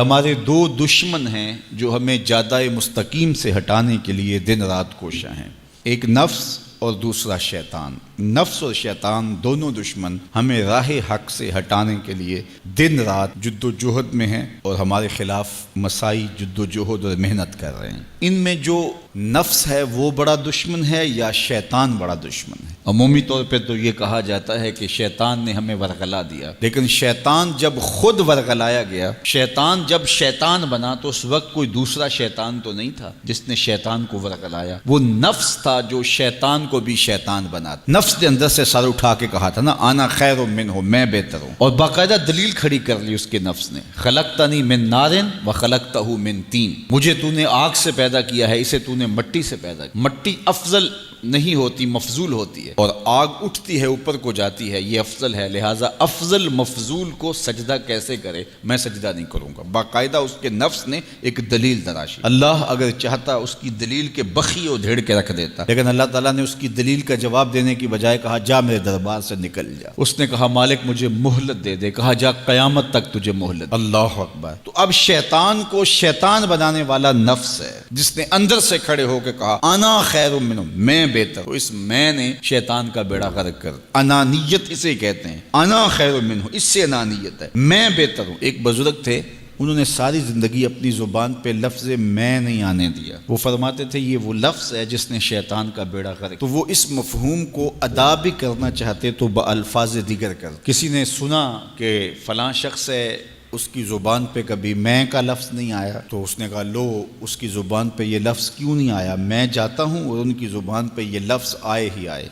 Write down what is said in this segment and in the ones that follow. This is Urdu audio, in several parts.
ہمارے دو دشمن ہیں جو ہمیں جادہ مستقیم سے ہٹانے کے لیے دن رات کوشاں ہیں، ایک نفس اور دوسرا شیطان۔ نفس اور شیطان دونوں دشمن ہمیں راہ حق سے ہٹانے کے لیے دن رات جد و جہد میں ہیں اور ہمارے خلاف مساعی جد و جہد اور محنت کر رہے ہیں۔ ان میں جو نفس ہے وہ بڑا دشمن ہے یا شیطان بڑا دشمن ہے؟ عمومی طور پہ تو یہ کہا جاتا ہے کہ شیطان نے ہمیں ورغلا دیا، لیکن شیطان جب خود ورغلایا گیا، شیطان جب شیطان بنا تو اس وقت کوئی دوسرا شیطان تو نہیں تھا جس نے شیطان کو ورغلایا، وہ نفس تھا جو شیطان کو بھی شیطان بنا۔ نفس نے اندر سے سر اٹھا کے کہا تھا نا، انا خیر منہ، میں بہتر ہوں، اور باقاعدہ دلیل کھڑی کر لی اس کے نفس نے، خلقتنی من نار وخلقتہ من طین، مجھے تو نے آگ سے پیدا کیا ہے، اسے تو نے مٹی سے پیدا کیا۔ مٹی افضل نہیں ہوتی، مفضول ہوتی ہے، اور آگ اٹھتی ہے اوپر کو جاتی ہے، یہ افضل ہے، لہٰذا افضل مفضول کو سجدہ کیسے کرے؟ میں سجدہ نہیں کروں گا۔ باقاعدہ اس کے نفس نے ایک دلیل تراشی۔ اللہ اگر چاہتا اس کی دلیل کے بخی و دھیڑ کے رکھ دیتا، لیکن اللہ تعالیٰ نے اس کی دلیل کا جواب دینے کی بجائے کہا جا میرے دربار سے نکل جا۔ اس نے کہا مالک مجھے مہلت دے دے، کہا جا قیامت تک تجھے مہلت۔ اللہ اکبر۔ تو اب شیطان کو شیطان بنانے والا نفس ہے جس نے اندر سے کھڑے ہو کے کہا انا خیر منہ، میں بہتر ہوں۔ اس میں نے شیطان کا بیڑا غرق کر، انانیت اسے کہتے ہیں، انا خیر منہ، اس سے انانیت ہے، میں بہتر ہوں۔ ایک بزرگ تھے، انہوں نے ساری زندگی اپنی زبان پہ لفظ میں نہیں آنے دیا۔ وہ فرماتے تھے یہ وہ لفظ ہے جس نے شیطان کا بیڑا غرق۔ تو وہ اس مفہوم کو ادا بھی کرنا چاہتے تو بألفاظ دیگر کر۔ کسی نے سنا کہ فلاں شخص ہے، اس کی زبان پہ کبھی میں کا لفظ نہیں آیا، تو اس نے کہا لو اس کی زبان پہ یہ لفظ کیوں نہیں آیا؟ میں جاتا ہوں اور ان کی زبان پہ یہ لفظ آئے ہی آئے۔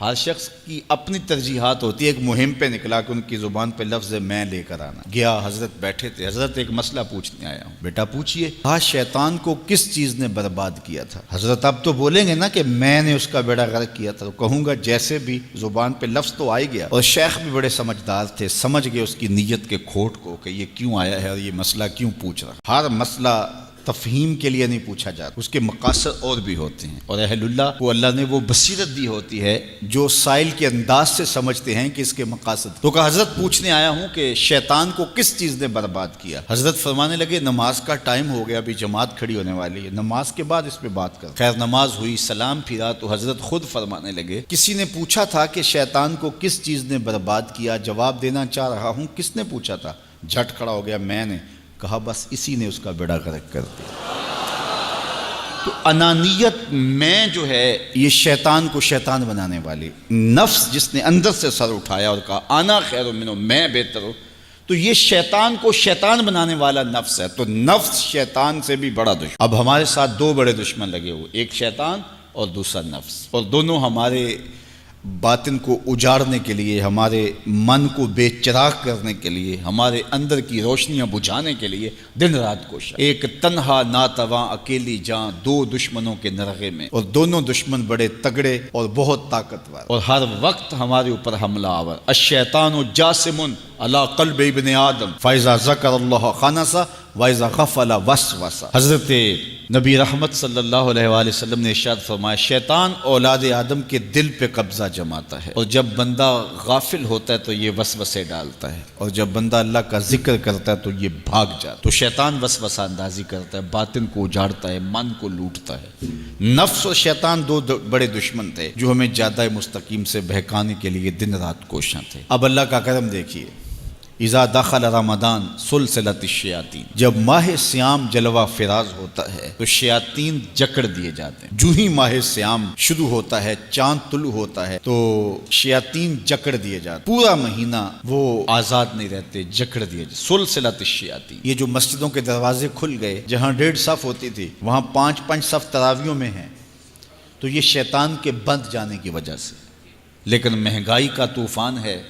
ہر شخص کی اپنی ترجیحات ہوتی ہے، ایک مہم پہ نکلا کہ ان کی زبان پہ لفظ میں لے کر آنا۔ گیا، حضرت بیٹھے تھے، حضرت ایک مسئلہ پوچھنے آیا ہوں۔ بیٹا پوچھئے۔ کہا شیطان کو کس چیز نے برباد کیا تھا؟ حضرت اب تو بولیں گے نا کہ میں نے اس کا بیڑا غرق کیا تھا، تو کہوں گا جیسے بھی زبان پہ لفظ تو آئی گیا، اور شیخ بھی بڑے سمجھدار تھے، سمجھ گئے اس کی نیت کے کھوٹ کو کہ یہ کیوں آیا ہے اور یہ مسئلہ کیوں پوچھ رہا۔ ہر مسئلہ تفہیم کے لیے نہیں پوچھا جاتا، اس کے مقاصد اور بھی ہوتے ہیں، اور اہل اللہ کو اللہ نے وہ بصیرت دی ہوتی ہے جو سائل کے انداز سے سمجھتے ہیں کہ اس کے مقاصد۔ تو کہا حضرت پوچھنے آیا ہوں کہ شیطان کو کس چیز نے برباد کیا؟ حضرت فرمانے لگے نماز کا ٹائم ہو گیا، ابھی جماعت کھڑی ہونے والی ہے، نماز کے بعد اس پہ بات کر۔ خیر نماز ہوئی، سلام پھرا تو حضرت خود فرمانے لگے کسی نے پوچھا تھا کہ شیطان کو کس چیز نے برباد کیا؟ جواب دینا چاہ رہا ہوں، کس نے پوچھا تھا؟ جھٹ کھڑا ہو گیا میں نے۔ کہا بس اسی نے اس کا بیڑا غرق کر دیا۔ تو انانیت میں جو ہے یہ شیطان کو شیطان بنانے والی، نفس جس نے اندر سے سر اٹھایا اور کہا انا خیر منہ، میں بہتر ہوں، تو یہ شیطان کو شیطان بنانے والا نفس ہے۔ تو نفس شیطان سے بھی بڑا دشمن۔ اب ہمارے ساتھ دو بڑے دشمن لگے ہوئے، ایک شیطان اور دوسرا نفس، اور دونوں ہمارے باطن کو اجاڑنے کے لیے، ہمارے من کو بے چراغ کرنے کے لیے، ہمارے اندر کی روشنیاں بجھانے کے لیے دن رات کوشاں۔ ایک تنہا ناتواں اکیلی جاں، دو دشمنوں کے نرغے میں، اور دونوں دشمن بڑے تگڑے اور بہت طاقتور، اور ہر وقت ہمارے اوپر حملہ آور۔ الشیطان جاسم علی قلب ابن آدم فاذا ذکر اللہ خنس واذا غفل وسوس۔ حضرت نبی رحمت صلی اللہ علیہ وآلہ وسلم نے ارشاد فرمایا شیطان اولاد آدم کے دل پہ قبضہ جماتا ہے، اور جب بندہ غافل ہوتا ہے تو یہ وسوسے ڈالتا ہے، اور جب بندہ اللہ کا ذکر کرتا ہے تو یہ بھاگ جاتا ہے۔ تو شیطان وسوسہ اندازی کرتا ہے، باطن کو اجاڑتا ہے، من کو لوٹتا ہے۔ نفس اور شیطان دو بڑے دشمن تھے جو ہمیں جادہ مستقیم سے بہکانے کے لیے دن رات کوشاں تھے۔ اب اللہ کا کرم دیکھیے، اذا دخل رمضان سلسلۃ الشیاطین، جب ماہ سیام جلوہ فراز ہوتا ہے تو شیاطین جکڑ دیے جاتے ہیں۔ جو ہی ماہ سیام شروع ہوتا ہے، چاند طلوع ہوتا ہے تو شیاطین جکڑ دیے جاتے ہیں، پورا مہینہ وہ آزاد نہیں رہتے، جکڑ دیے جاتے۔ سلسلۃ الشیاطین، یہ جو مسجدوں کے دروازے کھل گئے، جہاں 1.5 صف ہوتی تھی وہاں 5 صف تراویوں میں ہیں، تو یہ شیطان کے بند جانے کی وجہ سے۔ لیکن مہنگائی کا طوفان ہے،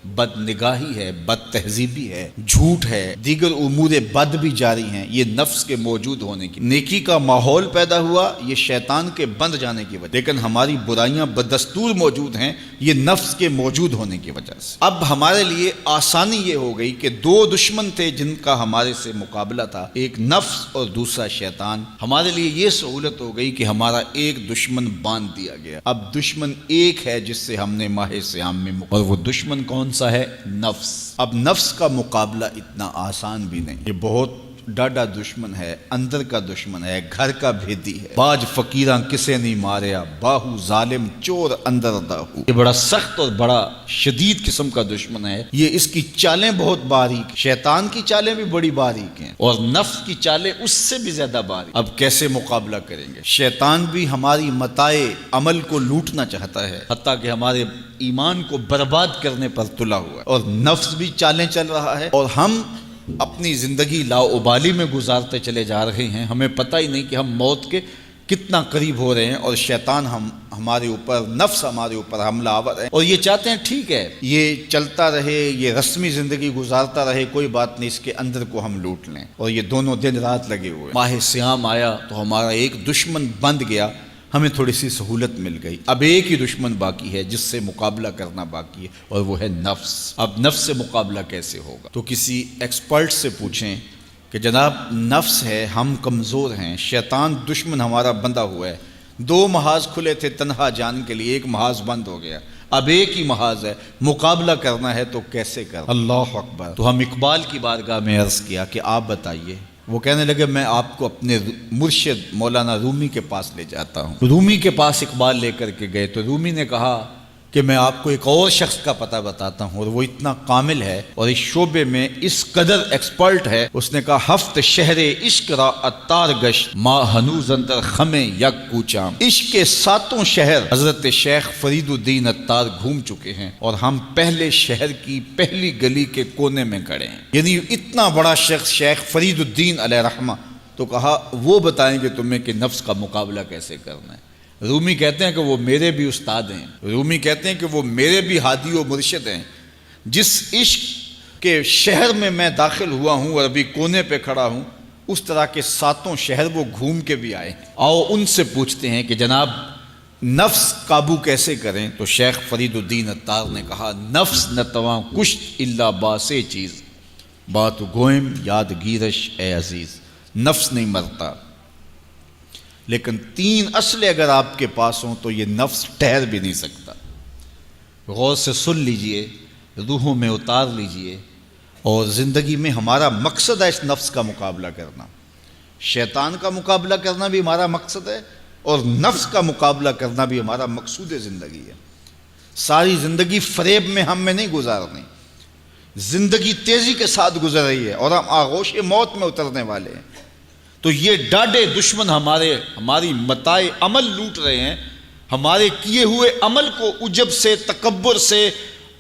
بد نگاہی ہے، بد تہذیبی ہے، جھوٹ ہے، دیگر امور بد بھی جاری ہیں، یہ نفس کے موجود ہونے کی، نیکی کا ماحول پیدا ہوا یہ شیطان کے بند جانے کی وجہ، لیکن ہماری برائیاں بدستور موجود ہیں یہ نفس کے موجود ہونے کی وجہ سے۔ اب ہمارے لیے آسانی یہ ہو گئی کہ دو دشمن تھے جن کا ہمارے سے مقابلہ تھا، ایک نفس اور دوسرا شیطان۔ ہمارے لیے یہ سہولت ہو گئی کہ ہمارا ایک دشمن باندھ دیا گیا، اب دشمن ایک ہے جس سے ہم نے ماہ سیام میں اور وہ دشمن کون سا ہے؟ نفس۔ اب نفس کا مقابلہ اتنا آسان بھی نہیں، یہ بہت ڈاڈا دشمن ہے، اندر کا دشمن ہے، گھر کا بھیدی ہے۔ باج فقیراں کسے نہیں ماریا، باہو ظالم چور اندر داہو۔ یہ بڑا سخت اور بڑا شدید قسم کا دشمن ہے۔ یہ اس کی چالیں بہت باریک، شیطان کی چالیں بھی بڑی باریک ہیں اور نفس کی چالیں اس سے بھی زیادہ باریک۔ اب کیسے مقابلہ کریں گے؟ شیطان بھی ہماری متاع عمل کو لوٹنا چاہتا ہے، حتیٰ کہ ہمارے ایمان کو برباد کرنے پر تلا ہوا ہے، اور نفس بھی چالیں چل رہا ہے، اور ہم اپنی زندگی لاؤبالی میں گزارتے چلے جا رہے ہیں۔ ہمیں پتہ ہی نہیں کہ ہم موت کے کتنا قریب ہو رہے ہیں، اور شیطان ہمارے اوپر، نفس ہمارے اوپر حملہ آور ہے، اور یہ چاہتے ہیں ٹھیک ہے یہ چلتا رہے، یہ رسمی زندگی گزارتا رہے، کوئی بات نہیں، اس کے اندر کو ہم لوٹ لیں۔ اور یہ دونوں دن رات لگے ہوئے۔ ماہ سیام آیا تو ہمارا ایک دشمن بند گیا، ہمیں تھوڑی سی سہولت مل گئی۔ اب ایک ہی دشمن باقی ہے جس سے مقابلہ کرنا باقی ہے، اور وہ ہے نفس۔ اب نفس سے مقابلہ کیسے ہوگا؟ تو کسی ایکسپرٹ سے پوچھیں کہ جناب نفس ہے، ہم کمزور ہیں، شیطان دشمن ہمارا بندہ ہوا ہے، 2 محاذ کھلے تھے تنہا جان کے لیے، ایک محاذ بند ہو گیا، اب ایک ہی محاذ ہے، مقابلہ کرنا ہے تو کیسے کرنا؟ اللہ اکبر۔ تو ہم اقبال کی بارگاہ میں عرض کیا کہ آپ بتائیے۔ وہ کہنے لگے میں آپ کو اپنے مرشد مولانا رومی کے پاس لے جاتا ہوں۔ رومی کے پاس اقبال لے کر کے گئے تو رومی نے کہا کہ میں آپ کو ایک اور شخص کا پتہ بتاتا ہوں، اور وہ اتنا کامل ہے اور اس شعبے میں اس قدر ایکسپرٹ ہے۔ اس نے کہا ہفت شہر عشق را اتار گشت، ما ہنوز اندر خمیں یک کوچام۔ عشق کے 7 شہر حضرت شیخ فرید الدین اتار گھوم چکے ہیں، اور ہم پہلے شہر کی پہلی گلی کے کونے میں کھڑے ہیں۔ یعنی اتنا بڑا شخص شیخ فرید الدین علیہ رحمہ، تو کہا وہ بتائیں گے تمہیں کہ نفس کا مقابلہ کیسے کرنا ہے۔ رومی کہتے ہیں کہ وہ میرے بھی استاد ہیں، رومی کہتے ہیں کہ وہ میرے بھی ہادی و مرشد ہیں۔ جس عشق کے شہر میں میں داخل ہوا ہوں اور ابھی کونے پہ کھڑا ہوں، اس طرح کے 7 شہر وہ گھوم کے بھی آئے ہیں۔ آؤ ان سے پوچھتے ہیں کہ جناب نفس قابو کیسے کریں؟ تو شیخ فرید الدین اتار نے کہا نفس نتواں کشت الا باسے چیز، بات گوئم یاد گیرش اے عزیز۔ نفس نہیں مرتا، لیکن 3 اسلحے اگر آپ کے پاس ہوں تو یہ نفس ٹھہر بھی نہیں سکتا۔ غور سے سن لیجئے، روحوں میں اتار لیجئے، اور زندگی میں ہمارا مقصد ہے اس نفس کا مقابلہ کرنا۔ شیطان کا مقابلہ کرنا بھی ہمارا مقصد ہے، اور نفس کا مقابلہ کرنا بھی ہمارا مقصود زندگی ہے۔ ساری زندگی فریب میں ہم میں نہیں گزارنی، زندگی تیزی کے ساتھ گزر رہی ہے اور ہم آغوش موت میں اترنے والے ہیں۔ تو یہ ڈاڈے دشمن ہماری متاع عمل لوٹ رہے ہیں، ہمارے کیے ہوئے عمل کو عجب سے، تکبر سے،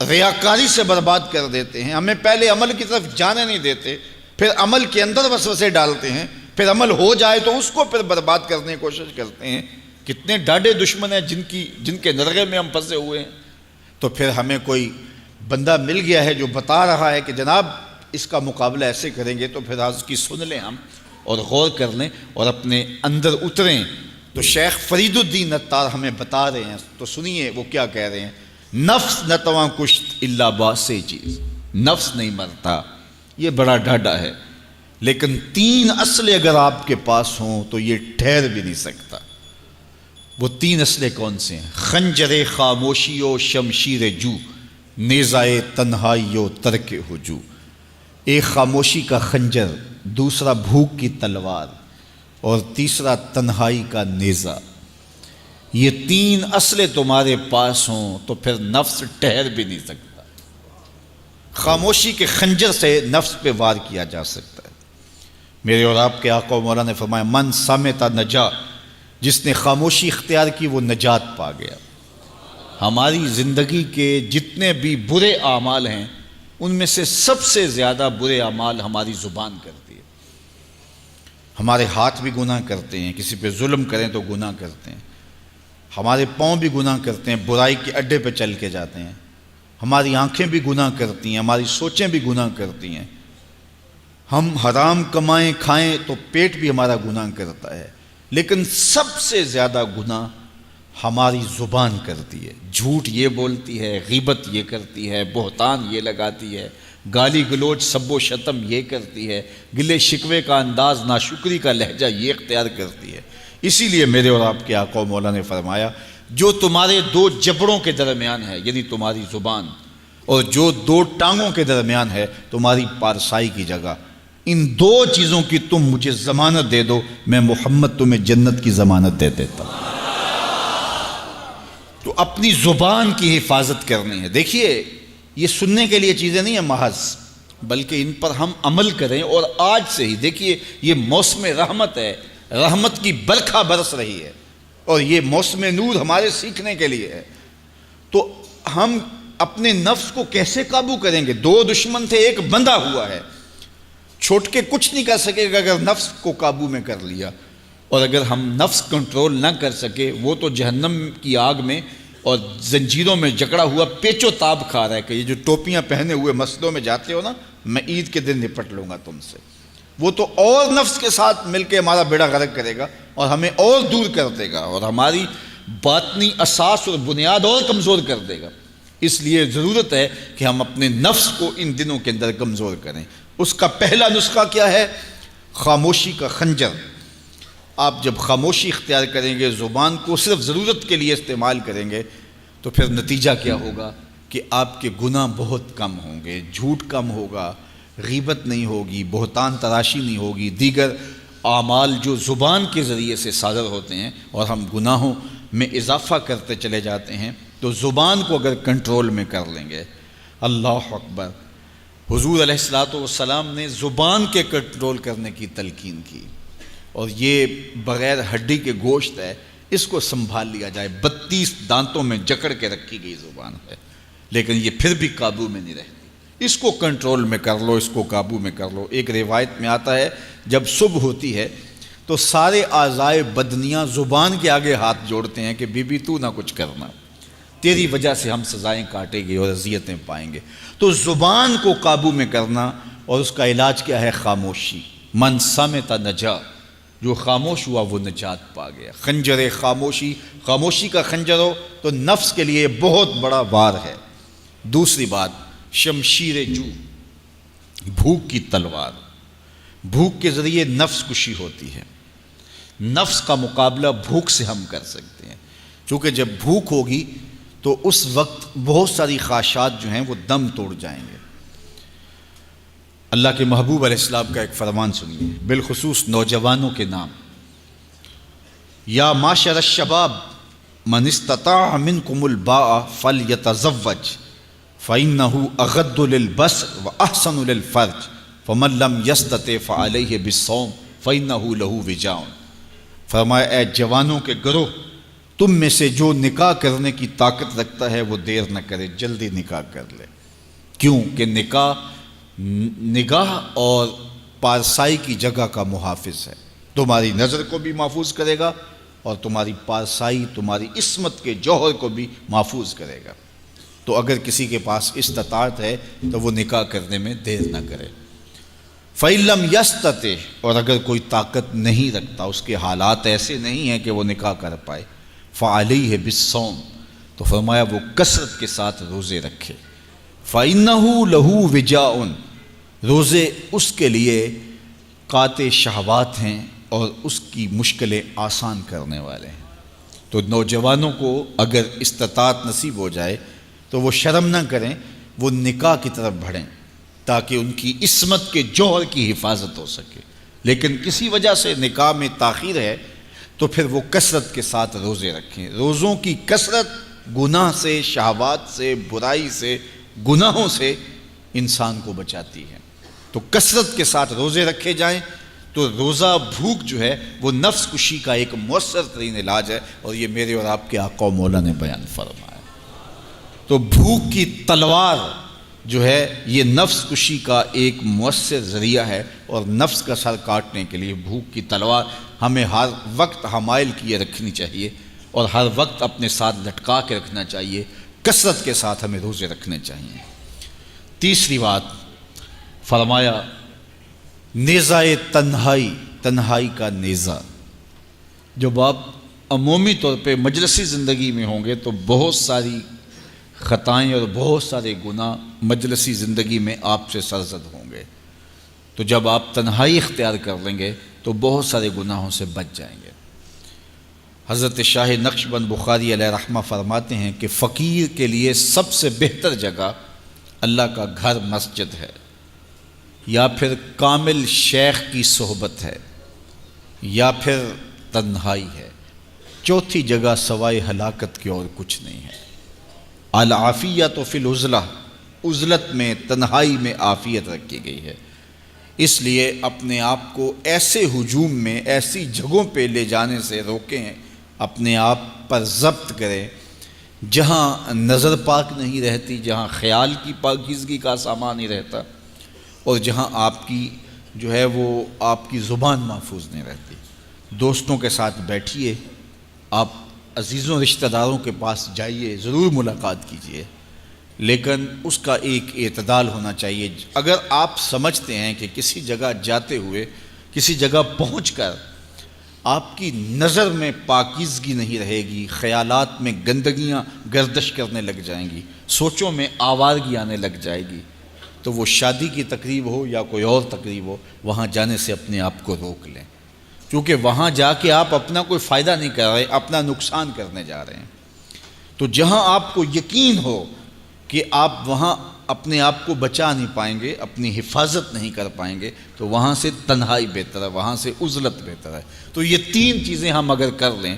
ریاکاری سے برباد کر دیتے ہیں۔ ہمیں پہلے عمل کی طرف جانے نہیں دیتے، پھر عمل کے اندر وسوسے ڈالتے ہیں، پھر عمل ہو جائے تو اس کو پھر برباد کرنے کی کوشش کرتے ہیں۔ کتنے ڈاڈے دشمن ہیں جن کے نرغے میں ہم پھنسے ہوئے ہیں۔ تو پھر ہمیں کوئی بندہ مل گیا ہے جو بتا رہا ہے کہ جناب اس کا مقابلہ ایسے کریں گے، تو پھر آج کی سن لیں ہم اور غور کر لیں اور اپنے اندر اتریں۔ تو شیخ فرید الدین اتار ہمیں بتا رہے ہیں، تو سنیے وہ کیا کہہ رہے ہیں۔ نفس نتواں کشت الا باسے چیز، نفس نہیں مرتا، یہ بڑا ڈاڈا ہے، لیکن 3 اسلحے اگر آپ کے پاس ہوں تو یہ ٹھہر بھی نہیں سکتا۔ وہ 3 اسلحے کون سے ہیں؟ خنجر خاموشی و شمشیر جو، نیزائے تنہائی و ترک ہجو۔ ایک خاموشی کا خنجر، دوسرا بھوک کی تلوار، اور تیسرا تنہائی کا نیزہ۔ یہ 3 اسلحے تمہارے پاس ہوں تو پھر نفس ٹھہر بھی نہیں سکتا۔ خاموشی کے خنجر سے نفس پہ وار کیا جا سکتا ہے۔ میرے اور آپ کے آقا و مولا نے فرمایا من سامتا نجا، جس نے خاموشی اختیار کی وہ نجات پا گیا۔ ہماری زندگی کے جتنے بھی برے اعمال ہیں ان میں سے سب سے زیادہ برے اعمال ہماری زبان کرتی ہے۔ ہمارے ہاتھ بھی گناہ کرتے ہیں، کسی پہ ظلم کریں تو گناہ کرتے ہیں، ہمارے پاؤں بھی گناہ کرتے ہیں، برائی کے اڈے پہ چل کے جاتے ہیں، ہماری آنکھیں بھی گناہ کرتی ہیں، ہماری سوچیں بھی گناہ کرتی ہیں، ہم حرام کمائیں کھائیں تو پیٹ بھی ہمارا گناہ کرتا ہے، لیکن سب سے زیادہ گناہ ہماری زبان کرتی ہے۔ جھوٹ یہ بولتی ہے، غیبت یہ کرتی ہے، بہتان یہ لگاتی ہے، گالی گلوچ سب و شتم یہ کرتی ہے، گلے شکوے کا انداز، ناشکری کا لہجہ یہ اختیار کرتی ہے۔ اسی لیے میرے اور آپ کے آقا و مولا نے فرمایا جو تمہارے 2 جبڑوں کے درمیان ہے، یعنی تمہاری زبان، اور جو دو ٹانگوں کے درمیان ہے تمہاری پارسائی کی جگہ، ان دو چیزوں کی تم مجھے ضمانت دے دو، میں محمد تمہیں جنت کی ضمانت دے دیتا ہوں۔ تو اپنی زبان کی حفاظت کرنی ہے۔ دیکھیے یہ سننے کے لیے چیزیں نہیں ہیں محض، بلکہ ان پر ہم عمل کریں، اور آج سے ہی دیکھیے یہ موسم رحمت ہے، رحمت کی برکھا برس رہی ہے، اور یہ موسم نور ہمارے سیکھنے کے لیے ہے۔ تو ہم اپنے نفس کو کیسے قابو کریں گے؟ دو دشمن تھے، ایک بندھا ہوا ہے، چھوٹ کے کچھ نہیں کر سکے گا اگر نفس کو قابو میں کر لیا، اور اگر ہم نفس کنٹرول نہ کر سکے وہ تو جہنم کی آگ میں اور زنجیروں میں جکڑا ہوا پیچ و تاب کھا رہا ہے کہ یہ جو ٹوپیاں پہنے ہوئے مسجدوں میں جاتے ہو نا، میں عید کے دن نپٹ لوں گا تم سے، وہ تو اور نفس کے ساتھ مل کے ہمارا بیڑا غرق کرے گا اور ہمیں اور دور کر دے گا، اور ہماری باطنی اساس اور بنیاد اور کمزور کر دے گا۔ اس لیے ضرورت ہے کہ ہم اپنے نفس کو ان دنوں کے اندر کمزور کریں۔ اس کا پہلا نسخہ کیا ہے؟ خاموشی کا خنجر۔ آپ جب خاموشی اختیار کریں گے، زبان کو صرف ضرورت کے لیے استعمال کریں گے، تو پھر نتیجہ کیا ہوگا کہ آپ کے گناہ بہت کم ہوں گے، جھوٹ کم ہوگا، غیبت نہیں ہوگی، بہتان تراشی نہیں ہوگی، دیگر اعمال جو زبان کے ذریعے سے صادر ہوتے ہیں اور ہم گناہوں میں اضافہ کرتے چلے جاتے ہیں، تو زبان کو اگر کنٹرول میں کر لیں گے۔ اللہ اکبر! حضور علیہ الصلوۃ والسلام نے زبان کے کنٹرول کرنے کی تلقین کی، اور یہ بغیر ہڈی کے گوشت ہے، اس کو سنبھال لیا جائے، 32 دانتوں میں جکڑ کے رکھی گئی زبان ہے، لیکن یہ پھر بھی قابو میں نہیں رہتی۔ اس کو کنٹرول میں کر لو، اس کو قابو میں کر لو۔ ایک روایت میں آتا ہے جب صبح ہوتی ہے تو سارے اعضائے بدنیاں زبان کے آگے ہاتھ جوڑتے ہیں کہ بی بی تو نہ کچھ کرنا، تیری وجہ سے ہم سزائیں کاٹیں گے اور اذیتیں پائیں گے۔ تو زبان کو قابو میں کرنا، اور اس کا علاج کیا ہے؟ خاموشی۔ من صمت نجا، جو خاموش ہوا وہ نجات پا گیا۔ خنجر خاموشی، خاموشی کا خنجر ہو تو نفس کے لیے بہت بڑا وار ہے۔ دوسری بات، شمشیر جو، بھوک کی تلوار۔ بھوک کے ذریعے نفس کشی ہوتی ہے۔ نفس کا مقابلہ بھوک سے ہم کر سکتے ہیں، چونکہ جب بھوک ہوگی تو اس وقت بہت ساری خواہشات جو ہیں وہ دم توڑ جائیں گے۔ اللہ کے محبوب علیہ السلام کا ایک فرمان سنیے، بالخصوص نوجوانوں کے نام۔ یا معاشر الشباب من استطاع منکم الباء فلیتزوج فإنہ اغض للبصر واحسن للفرج فمن لم یستطع فعلیہ بالصوم فإنہ لہ وجاء۔ فرمایا اے جوانوں کے گروہ، تم میں سے جو نکاح کرنے کی طاقت رکھتا ہے وہ دیر نہ کرے، جلدی نکاح کر لے۔ کیوں کہ نگاہ اور پارسائی کی جگہ کا محافظ ہے، تمہاری نظر کو بھی محفوظ کرے گا اور تمہاری پارسائی، تمہاری عصمت کے جوہر کو بھی محفوظ کرے گا۔ تو اگر کسی کے پاس استطاعت ہے تو وہ نکاح کرنے میں دیر نہ کرے۔ فَإِن لَمْ يَسْتَطِعْ، اور اگر کوئی طاقت نہیں رکھتا، اس کے حالات ایسے نہیں ہیں کہ وہ نکاح کر پائے، فَعَلَيْهِ بِالصَّوْمِ، تو فرمایا وہ کثرت کے ساتھ روزے رکھے۔ فَإِنَّهُ لَهُ وِجَاءٌ، روزے اس کے لیے قاطع شہوات ہیں اور اس کی مشکلیں آسان کرنے والے ہیں۔ تو نوجوانوں کو اگر استطاعت نصیب ہو جائے تو وہ شرم نہ کریں، وہ نکاح کی طرف بڑھیں تاکہ ان کی عصمت کے جوہر کی حفاظت ہو سکے۔ لیکن کسی وجہ سے نکاح میں تاخیر ہے تو پھر وہ کثرت کے ساتھ روزے رکھیں۔ روزوں کی کثرت گناہ سے، شہوات سے، برائی سے، گناہوں سے انسان کو بچاتی ہے۔ تو کثرت کے ساتھ روزے رکھے جائیں تو روزہ بھوک جو ہے وہ نفس کشی کا ایک مؤثر ترین علاج ہے، اور یہ میرے اور آپ کے آقا و مولا نے بیان فرمایا۔ تو بھوک کی تلوار جو ہے یہ نفس کشی کا ایک مؤثر ذریعہ ہے، اور نفس کا سر کاٹنے کے لیے بھوک کی تلوار ہمیں ہر وقت حمائل کیے رکھنی چاہیے اور ہر وقت اپنے ساتھ لٹکا کے رکھنا چاہیے۔ کثرت کے ساتھ ہمیں روزے رکھنے چاہیے۔ تیسری بات فرمایا نیزہ تنہائی، تنہائی کا نیزہ۔ جب آپ عمومی طور پہ مجلسی زندگی میں ہوں گے تو بہت ساری خطائیں اور بہت سارے گناہ مجلسی زندگی میں آپ سے سرزد ہوں گے، تو جب آپ تنہائی اختیار کر لیں گے تو بہت سارے گناہوں سے بچ جائیں گے۔ حضرت شاہ نقشبند بخاری علیہ رحمہ فرماتے ہیں کہ فقیر کے لیے سب سے بہتر جگہ اللہ کا گھر مسجد ہے، یا پھر کامل شیخ کی صحبت ہے، یا پھر تنہائی ہے۔ چوتھی جگہ سوائے ہلاکت کے اور کچھ نہیں ہے۔ العافیۃ فی العزلہ، عزلت میں، تنہائی میں عافیت رکھی گئی ہے۔ اس لیے اپنے آپ کو ایسے ہجوم میں، ایسی جگہوں پہ لے جانے سے روکیں، اپنے آپ پر ضبط کریں جہاں نظر پاک نہیں رہتی، جہاں خیال کی پاکیزگی کا سامان نہیں رہتا، اور جہاں آپ کی جو ہے وہ آپ کی زبان محفوظ نہیں رہتی۔ دوستوں کے ساتھ بیٹھیے، آپ عزیزوں رشتہ داروں کے پاس جائیے، ضرور ملاقات کیجیے، لیکن اس کا ایک اعتدال ہونا چاہیے۔ اگر آپ سمجھتے ہیں کہ کسی جگہ جاتے ہوئے، کسی جگہ پہنچ کر آپ کی نظر میں پاکیزگی نہیں رہے گی، خیالات میں گندگیاں گردش کرنے لگ جائیں گی، سوچوں میں آوارگی آنے لگ جائے گی، تو وہ شادی کی تقریب ہو یا کوئی اور تقریب ہو، وہاں جانے سے اپنے آپ کو روک لیں، کیونکہ وہاں جا کے آپ اپنا کوئی فائدہ نہیں کر رہے، اپنا نقصان کرنے جا رہے ہیں۔ تو جہاں آپ کو یقین ہو کہ آپ وہاں اپنے آپ کو بچا نہیں پائیں گے، اپنی حفاظت نہیں کر پائیں گے، تو وہاں سے تنہائی بہتر ہے، وہاں سے عزلت بہتر ہے۔ تو یہ تین چیزیں ہم اگر کر لیں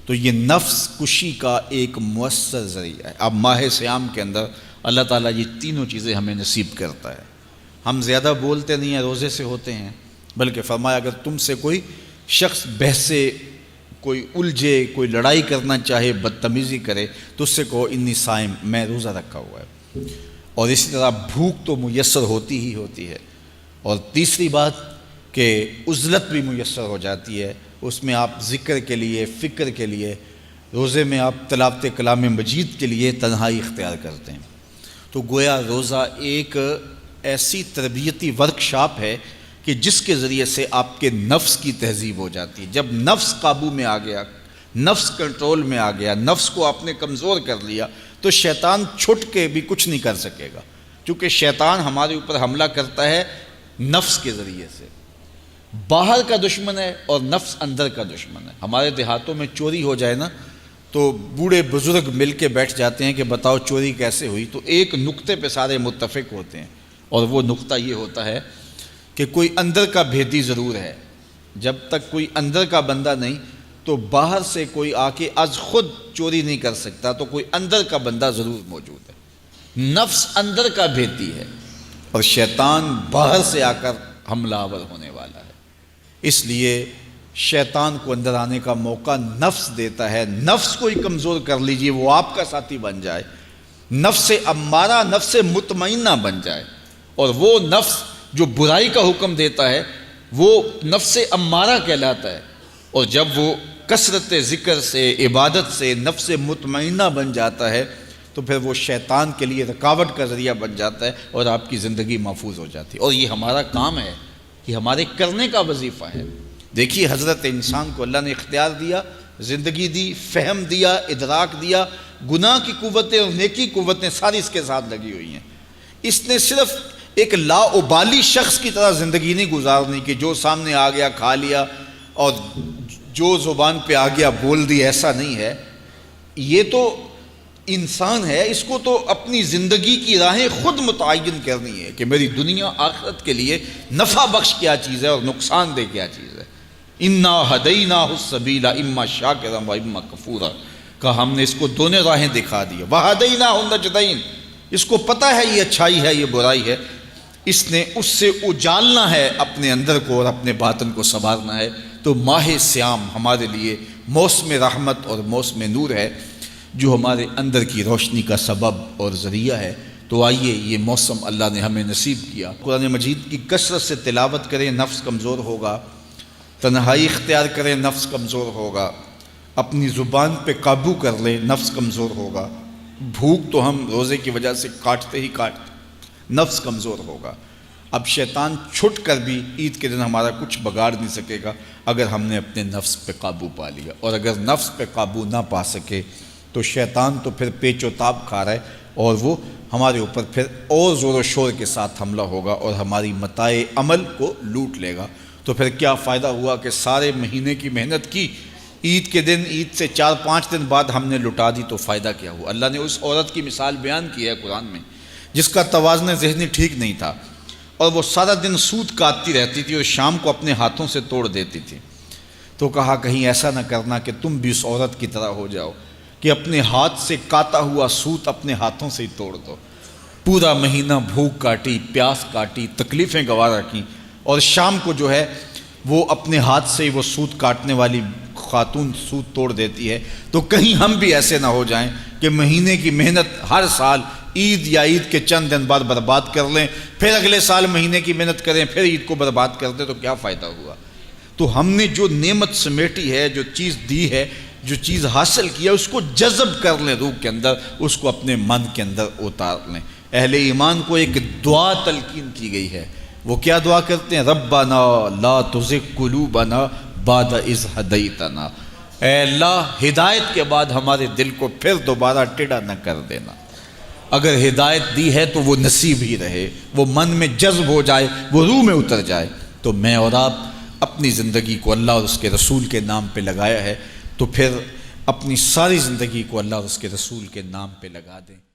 تو یہ نفس کشی کا ایک مؤثر ذریعہ ہے۔ اب ماہ صیام کے اندر اللہ تعالیٰ یہ تینوں چیزیں ہمیں نصیب کرتا ہے۔ ہم زیادہ بولتے نہیں ہیں، روزے سے ہوتے ہیں، بلکہ فرمایا اگر تم سے کوئی شخص بحثے، کوئی الجھے، کوئی لڑائی کرنا چاہے، بدتمیزی کرے، تو اس سے کہو انی صائم، میں روزہ رکھا ہوا ہے۔ اور اسی طرح بھوک تو میسر ہوتی ہی ہوتی ہے، اور تیسری بات کہ عزلت بھی میسر ہو جاتی ہے، اس میں آپ ذکر کے لیے، فکر کے لیے، روزے میں آپ تلاوت کلام مجید کے لیے تنہائی اختیار کرتے ہیں۔ تو گویا روزہ ایک ایسی تربیتی ورکشاپ ہے کہ جس کے ذریعے سے آپ کے نفس کی تہذیب ہو جاتی ہے۔ جب نفس قابو میں آ گیا، نفس کنٹرول میں آ گیا، نفس کو آپ نے کمزور کر لیا، تو شیطان چھٹ کے بھی کچھ نہیں کر سکے گا، کیونکہ شیطان ہمارے اوپر حملہ کرتا ہے نفس کے ذریعے سے۔ باہر کا دشمن ہے اور نفس اندر کا دشمن ہے۔ ہمارے دیہاتوں میں چوری ہو جائے نا تو بوڑھے بزرگ مل کے بیٹھ جاتے ہیں کہ بتاؤ چوری کیسے ہوئی، تو ایک نقطے پہ سارے متفق ہوتے ہیں، اور وہ نقطہ یہ ہوتا ہے کہ کوئی اندر کا بھیدی ضرور ہے۔ جب تک کوئی اندر کا بندہ نہیں تو باہر سے کوئی آ کے از خود چوری نہیں کر سکتا، تو کوئی اندر کا بندہ ضرور موجود ہے۔ نفس اندر کا بھیدی ہے اور شیطان باہر سے آ کر حملہ آور ہونے والا ہے۔ اس لیے شیطان کو اندر آنے کا موقع نفس دیتا ہے۔ نفس کو ہی کمزور کر لیجئے، وہ آپ کا ساتھی بن جائے، نفس امارہ، نفس مطمئنہ بن جائے، اور وہ نفس جو برائی کا حکم دیتا ہے وہ نفس امارہ کہلاتا ہے، اور جب وہ کثرت ذکر سے، عبادت سے نفس مطمئنہ بن جاتا ہے تو پھر وہ شیطان کے لیے رکاوٹ کا ذریعہ بن جاتا ہے، اور آپ کی زندگی محفوظ ہو جاتی ہے۔ اور یہ ہمارا کام ہے، یہ ہمارے کرنے کا وظیفہ ہے۔ دیکھیے حضرت انسان کو اللہ نے اختیار دیا، زندگی دی، فہم دیا، ادراک دیا، گناہ کی قوتیں اور نیکی قوتیں ساری اس کے ساتھ لگی ہوئی ہیں۔ اس نے صرف ایک لا ابالی شخص کی طرح زندگی نہیں گزارنی کہ جو سامنے آ گیا کھا لیا اور جو زبان پہ آ گیا بول دی، ایسا نہیں ہے۔ یہ تو انسان ہے، اس کو تو اپنی زندگی کی راہیں خود متعین کرنی ہے کہ میری دنیا آخرت کے لیے نفع بخش کیا چیز ہے اور نقصان دہ کیا چیز ہے۔ انا ہدیناہ السبیل اما شاکرا و اما کفورا، کہ ہم نے اس کو دونوں راہیں دکھا دی، وہدیناہ النجدین، اس کو پتہ ہے یہ اچھائی ہے، یہ برائی ہے، اس نے اس سے اجالنا ہے اپنے اندر کو اور اپنے باطن کو سنوارنا ہے۔ تو ماہ صیام ہمارے لیے موسم رحمت اور موسم نور ہے، جو ہمارے اندر کی روشنی کا سبب اور ذریعہ ہے۔ تو آئیے یہ موسم اللہ نے ہمیں نصیب کیا، قرآن مجید کی کثرت سے تلاوت کریں، نفس کمزور ہوگا، تنہائی اختیار کریں، نفس کمزور ہوگا، اپنی زبان پہ قابو کر لیں، نفس کمزور ہوگا، بھوک تو ہم روزے کی وجہ سے کاٹتے ہی کاٹتے، نفس کمزور ہوگا۔ اب شیطان چھٹ کر بھی عید کے دن ہمارا کچھ بگاڑ نہیں سکے گا اگر ہم نے اپنے نفس پہ قابو پا لیا، اور اگر نفس پہ قابو نہ پا سکے تو شیطان تو پھر پیچ و تاب کھا رہا ہے، اور وہ ہمارے اوپر پھر اور زور و شور کے ساتھ حملہ ہوگا اور ہماری متاع عمل کو لوٹ لے گا۔ تو پھر کیا فائدہ ہوا کہ سارے مہینے کی محنت کی، عید کے دن، عید سے 4-5 دن بعد ہم نے لٹا دی، تو فائدہ کیا ہوا؟ اللہ نے اس عورت کی مثال بیان کی ہے قرآن میں جس کا توازن ذہنی ٹھیک نہیں تھا، اور وہ سارا دن سوت کاٹتی رہتی تھی اور شام کو اپنے ہاتھوں سے توڑ دیتی تھی۔ تو کہا کہیں ایسا نہ کرنا کہ تم بھی اس عورت کی طرح ہو جاؤ کہ اپنے ہاتھ سے کاتا ہوا سوت اپنے ہاتھوں سے ہی توڑ دو۔ پورا مہینہ بھوک کاٹی، پیاس کاٹی، تکلیفیں گوارا کیں، اور شام کو جو ہے وہ اپنے ہاتھ سے ہی وہ سوت کاٹنے والی خاتون سوت توڑ دیتی ہے۔ تو کہیں ہم بھی ایسے نہ ہو جائیں کہ مہینے کی محنت ہر سال عید یا عید کے چند دن بعد برباد کر لیں، پھر اگلے سال مہینے کی محنت کریں، پھر عید کو برباد کر دیں، تو کیا فائدہ ہوا؟ تو ہم نے جو نعمت سمیٹی ہے، جو چیز دی ہے، جو چیز حاصل کیا، اس کو جذب کر لیں روح کے اندر، اس کو اپنے من کے اندر اتار لیں۔ اہل ایمان کو ایک دعا تلقین کی گئی ہے، وہ کیا دعا کرتے ہیں؟ ربنا لا تزغ قلوبنا بعد اذ ہدیتنا، اے اللہ ہدایت کے بعد ہمارے دل کو پھر دوبارہ ٹیڑھا نہ کر دینا۔ اگر ہدایت دی ہے تو وہ نصیب ہی رہے، وہ من میں جذب ہو جائے، وہ روح میں اتر جائے۔ تو میں اور آپ اپنی زندگی کو اللہ اور اس کے رسول کے نام پہ لگایا ہے، تو پھر اپنی ساری زندگی کو اللہ اور اس کے رسول کے نام پہ لگا دیں۔